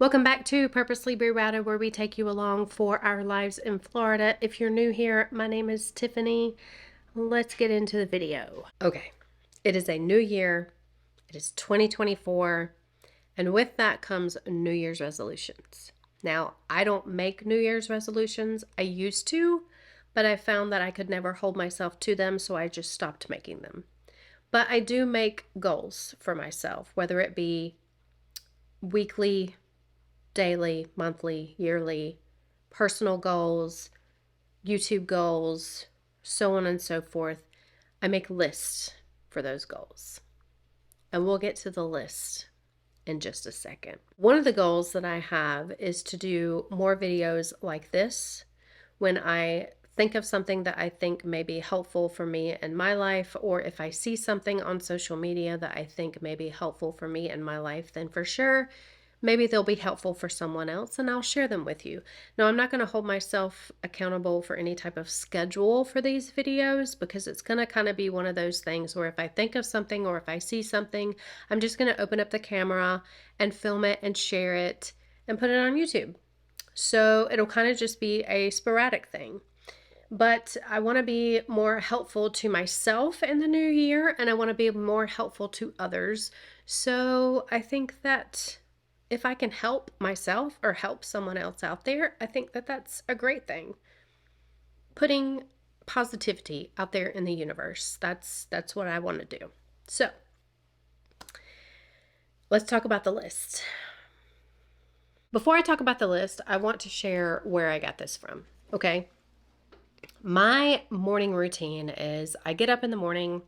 Welcome back to Purposely Rerouted, where we take you along for our lives in Florida. If you're new here, my name is Tiffany. Let's get into the video. Okay, it is a new year. It is 2024, and with that comes New Year's resolutions. Now, I don't make New Year's resolutions. I used to, but I found that I could never hold myself to them, so I just stopped making them. But I do make goals for myself, whether it be weekly, daily, monthly, yearly, personal goals, YouTube goals, so on and so forth. I make lists for those goals. And we'll get to the list in just a second. One of the goals that I have is to do more videos like this when I think of something that I think may be helpful for me in my life, or if I see something on social media that I think may be helpful for me in my life, then for sure maybe they'll be helpful for someone else and I'll share them with you. Now, I'm not going to hold myself accountable for any type of schedule for these videos because it's going to kind of be one of those things where if I think of something or if I see something, I'm just going to open up the camera and film it and share it and put it on YouTube. So it'll kind of just be a sporadic thing. But I want to be more helpful to myself in the new year, and I want to be more helpful to others. So I think that if I can help myself or help someone else out there, I think that that's a great thing. Putting positivity out there in the universe. That's what I want to do. So, let's talk about the list. Before I talk about the list, I want to share where I got this from, okay? My morning routine is I get up in the morning.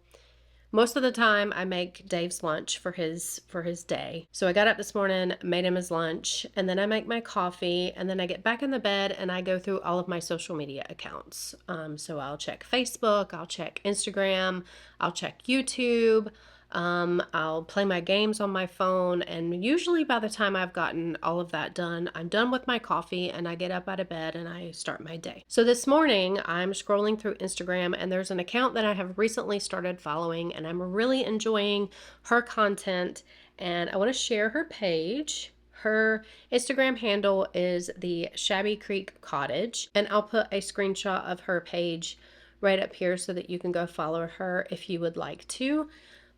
Most of the time I make Dave's lunch for his day. So I got up this morning, made him his lunch, and then I make my coffee, and then I get back in the bed and I go through all of my social media accounts. So I'll check Facebook, I'll check Instagram, I'll check YouTube. I'll play my games on my phone, and usually by the time I've gotten all of that done, I'm done with my coffee and I get up out of bed and I start my day. So this morning I'm scrolling through Instagram and there's an account that I have recently started following and I'm really enjoying her content, and I want to share her page. Her Instagram handle is the Shabby Creek Cottage, and I'll put a screenshot of her page right up here so that you can go follow her if you would like to.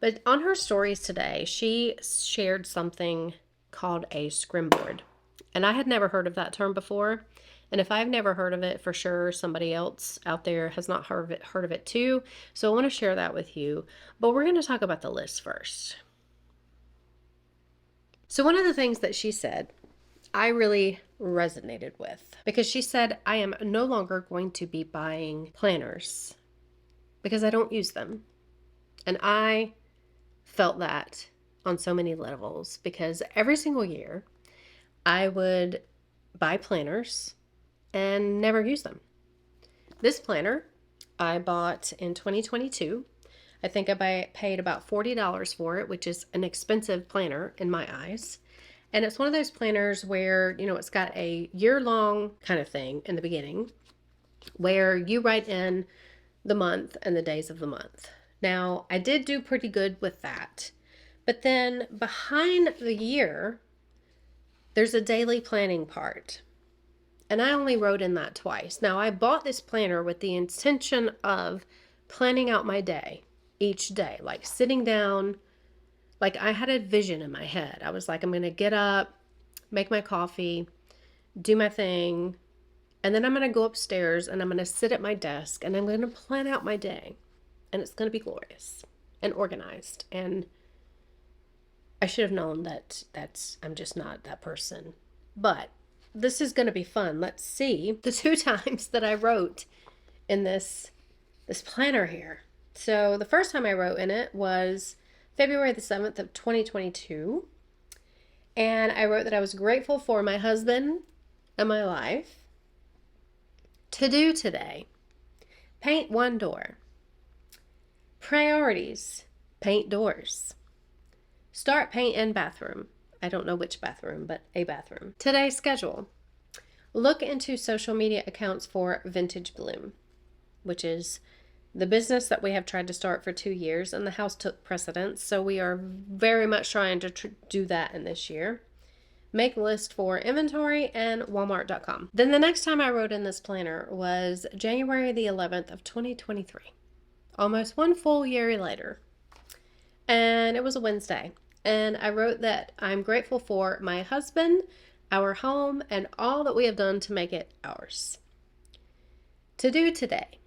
But on her stories today, she shared something called a scrimboard. And I had never heard of that term before. And if I've never heard of it, for sure somebody else out there has not heard of it too. So I want to share that with you. But we're going to talk about the list first. So one of the things that she said, I really resonated with, because she said, I am no longer going to be buying planners because I don't use them. And I felt that on so many levels, because every single year I would buy planners and never use them. This planner I bought in 2022. I think I paid about $40 for it, which is an expensive planner in my eyes. And it's one of those planners where, it's got a year-long kind of thing in the beginning where you write in the month and the days of the month. Now, I did do pretty good with that. But then behind the year, there's a daily planning part. And I only wrote in that twice. Now, I bought this planner with the intention of planning out my day, each day, like sitting down, like I had a vision in my head. I was like, I'm going to get up, make my coffee, do my thing, and then I'm going to go upstairs and I'm going to sit at my desk and I'm going to plan out my day. And it's going to be glorious and organized. And I should have known that I'm just not that person. But this is going to be fun. Let's see the 2 times that I wrote in this planner here. So the first time I wrote in it was February the 7th of 2022. And I wrote that I was grateful for my husband and my life. To do today: paint 1 door. Priorities: paint doors. Start paint in bathroom. I don't know which bathroom, but a bathroom. Today's schedule: look into social media accounts for Vintage Bloom, which is the business that we have tried to start for 2 years, and the house took precedence, so we are very much trying to do that in this year. make list for inventory, and walmart.com. Then the next time I wrote in this planner was January the 11th of 2023. Almost one full year later. And it was a Wednesday. And I wrote that I'm grateful for my husband, our home, and all that we have done to make it ours. To do today,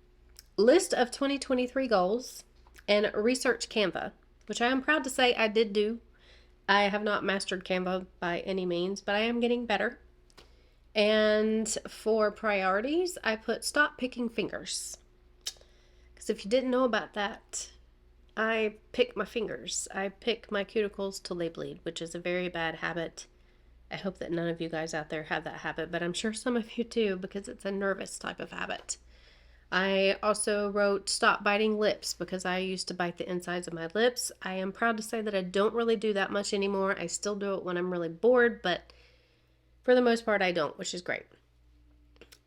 list of 2023 goals and research Canva, which I am proud to say I did do. I have not mastered Canva by any means, but I am getting better. And for priorities, I put stop picking fingers. Because if you didn't know about that, I pick my fingers. I pick my cuticles till they bleed, which is a very bad habit. I hope that none of you guys out there have that habit, but I'm sure some of you do because it's a nervous type of habit. I also wrote stop biting lips because I used to bite the insides of my lips. I am proud to say that I don't really do that much anymore. I still do it when I'm really bored, but for the most part I don't, which is great.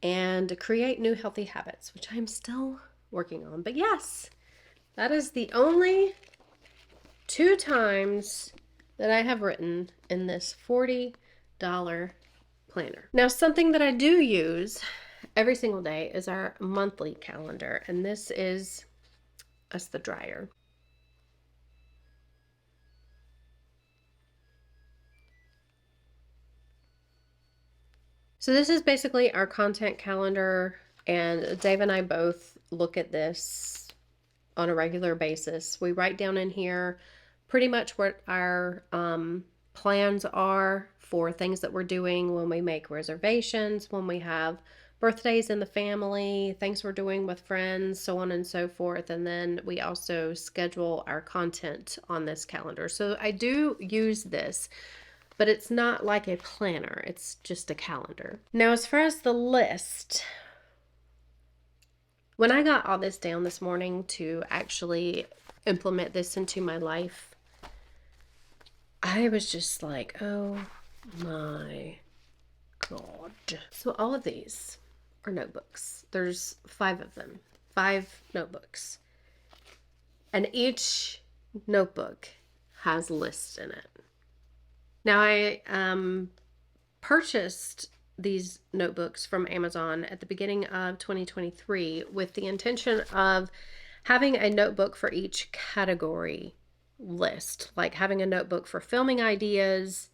And create new healthy habits, which I'm still working on. But yes, that is the only 2 times that I have written in this $40 planner. Now, something that I do use every single day is our monthly calendar, and this is the dryer. So this is basically our content calendar, and Dave and I both look at this on a regular basis. We write down in here pretty much what our plans are for things that we're doing, when we make reservations, when we have birthdays in the family, things we're doing with friends, so on and so forth. And then we also schedule our content on this calendar. So I do use this, but it's not like a planner. It's just a calendar. Now, as far as the list, when I got all this down this morning to actually implement this into my life, I was just like, oh my God. So all of these are notebooks. There's 5 of them, 5 notebooks. And each notebook has lists in it. Now I purchased these notebooks from Amazon at the beginning of 2023 with the intention of having a notebook for each category list, like having a notebook for filming ideas,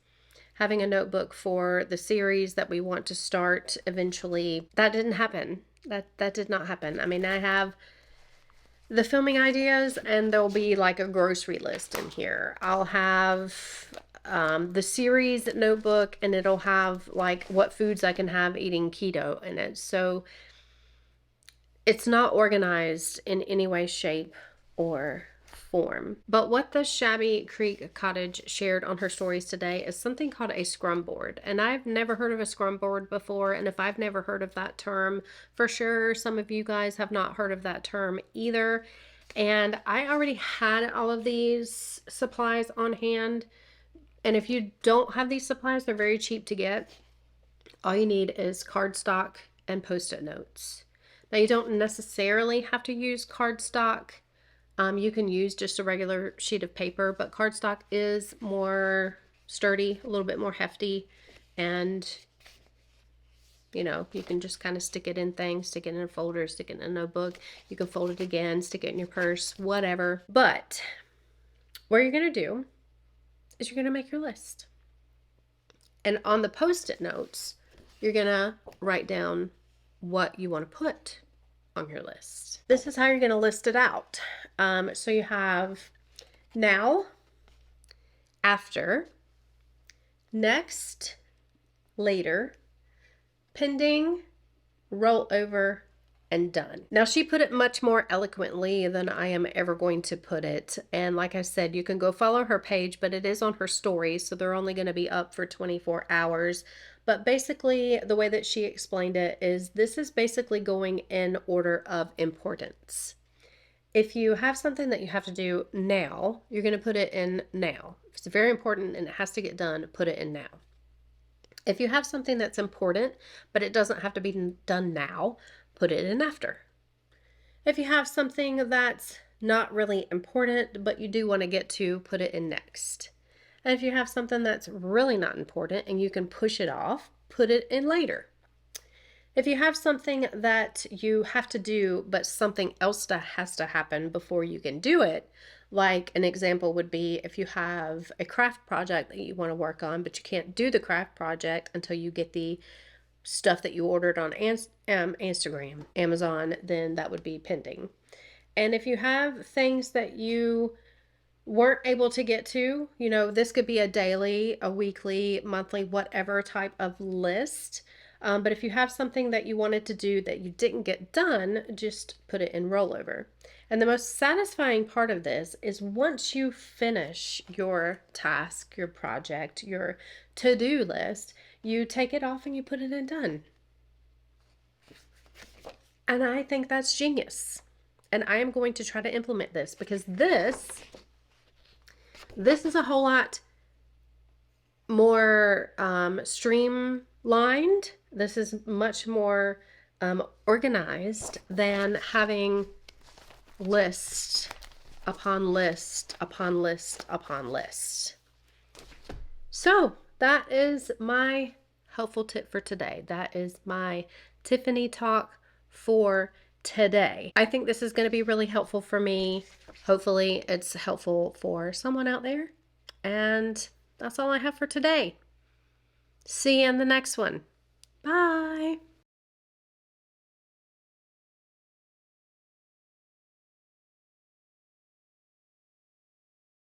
having a notebook for the series that we want to start eventually. That didn't happen. That did not happen. I mean, I have the filming ideas, and there'll be like a grocery list in here. I'll have the series notebook, and it'll have like what foods I can have eating keto in it. So it's not organized in any way, shape, or form. But what the Shabby Creek Cottage shared on her stories today is something called a scrum board. And I've never heard of a scrum board before. And if I've never heard of that term, for sure some of you guys have not heard of that term either. And I already had all of these supplies on hand. And if you don't have these supplies, they're very cheap to get. All you need is cardstock and Post-it notes. Now, you don't necessarily have to use cardstock. You can use just a regular sheet of paper, but cardstock is more sturdy, a little bit more hefty, and you know, you can just kind of stick it in things, stick it in a folder, stick it in a notebook. You can fold it again, stick it in your purse, whatever. But what you're going to do is you're going to make your list. And on the Post-it notes, you're going to write down what you want to put on your list. This is how you're going to list it out. So you have now, after, next, later, pending, roll over, and done. Now, she put it much more eloquently than I am ever going to put it. And like I said, you can go follow her page, but it is on her stories, so they're only going to be up for 24 hours. But basically, the way that she explained it is this is basically going in order of importance. If you have something that you have to do now, you're going to put it in now. If it's very important and it has to get done, put it in now. If you have something that's important, but it doesn't have to be done now, put it in after. If you have something that's not really important, but you do want to get to, put it in next. And if you have something that's really not important and you can push it off, put it in later. If you have something that you have to do, but something else has to happen before you can do it, like an example would be if you have a craft project that you want to work on, but you can't do the craft project until you get the stuff that you ordered on Instagram, Amazon, then that would be pending. And if you have things that you weren't able to get to, this could be a daily, a weekly, monthly, whatever type of list. But if you have something that you wanted to do that you didn't get done, just put it in rollover. And the most satisfying part of this is once you finish your task, your project, your to-do list, you take it off and you put it in done. And I think that's genius. And I am going to try to implement this because this is a whole lot more streamlined. This is much more organized than having list upon list upon list upon list. So that is my helpful tip for today. That is my Tiffany talk for today. I think this is going to be really helpful for me. Hopefully it's helpful for someone out there. And that's all I have for today. See you in the next one. Bye.